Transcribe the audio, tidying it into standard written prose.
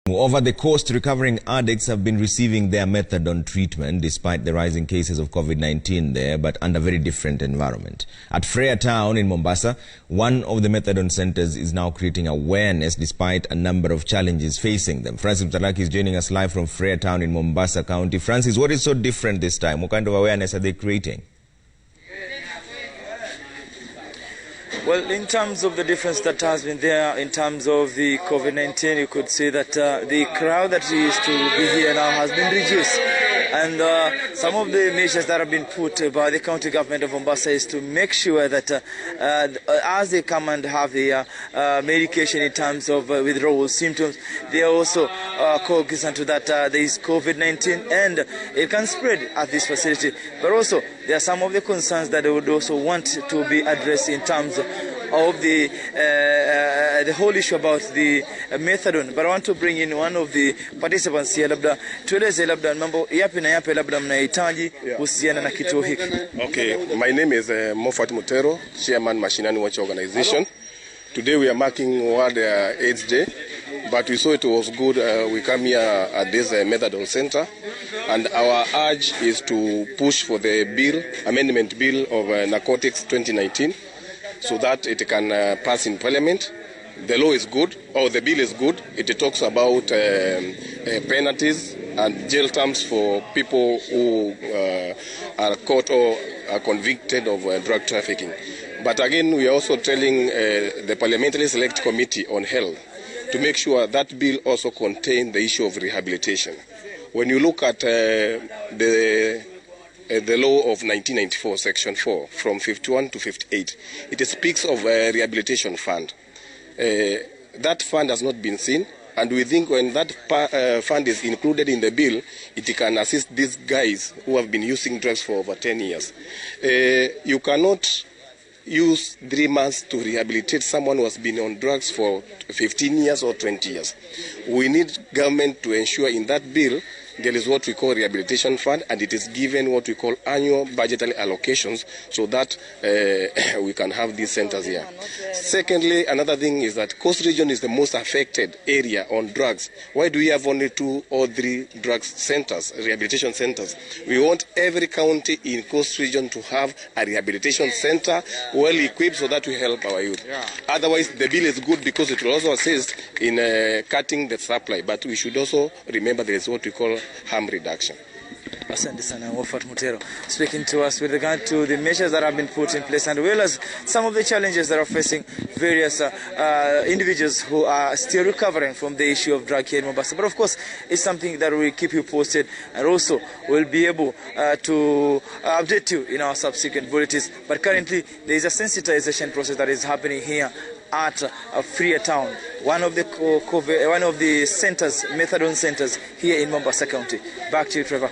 Over the coast, recovering addicts have been receiving their methadone treatment despite the rising cases of COVID-19 there, but under very different environment. At Freya Town in Mombasa, one of the methadone centers is now creating awareness despite a number of challenges facing them. Francis Mtalaki is joining us live from Freya Town in Mombasa County. Francis, what is so different this time? What kind of awareness are they creating? Well, in terms of the difference that has been there in terms of the COVID-19, you could say that the crowd that used to be here now has been reduced. And some of the measures that have been put by the county government of Mombasa is to make sure that as they come and have the medication in terms of withdrawal symptoms, they are also cognizant to that there is COVID-19 and it can spread at this facility. But also, there are some of the concerns that they would also want to be addressed in terms of the whole issue about the methadone. But I want to bring in one of the participants here, labda tueleze labda mambo yapi na yapi labda mnahitaji kuhusiana na kituo hiki. Okay, my name is Mofat Mutero, Chairman Mashinani Watch Organization. Today we are marking World AIDS Day, but we saw it was good we come here at this methadone center, and our urge is to push for the amendment bill of Narcotics 2019, so that it can pass in Parliament. The law is good, or the bill is good. It talks about penalties and jail terms for people who are caught or are convicted of drug trafficking. But again, we are also telling the Parliamentary Select Committee on Health to make sure that bill also contains the issue of rehabilitation. When you look at the law of 1994, Section 4, from 51 to 58, it speaks of a rehabilitation fund. That fund has not been seen, and we think when that fund is included in the bill, it can assist these guys who have been using drugs for over 10 years. You cannot use 3 months to rehabilitate someone who has been on drugs for 15 years or 20 years. We need government to ensure in that bill there is what we call rehabilitation fund, and it is given what we call annual budgetary allocations so that we can have these centers here. Secondly, another thing is that Coast Region is the most affected area on drugs. Why do we have only 2 or 3 drug centers, rehabilitation centers? We want every county in Coast Region to have a rehabilitation center well equipped so that we help our youth. Otherwise, the bill is good because it will also assist in cutting the supply, but we should also remember there is what we call harm reduction. Asante sana, Mofat Mutero, speaking to us with regard to the measures that have been put in place, and well as some of the challenges that are facing various individuals who are still recovering from the issue of drug here in Mombasa. But of course, it's something that will keep you posted, and also we'll be able to update you in our subsequent bulletins. But currently, there is a sensitization process that is happening here at Freya Town, one of the centers, methadone centers here in Mombasa County. Back to you, Trevor.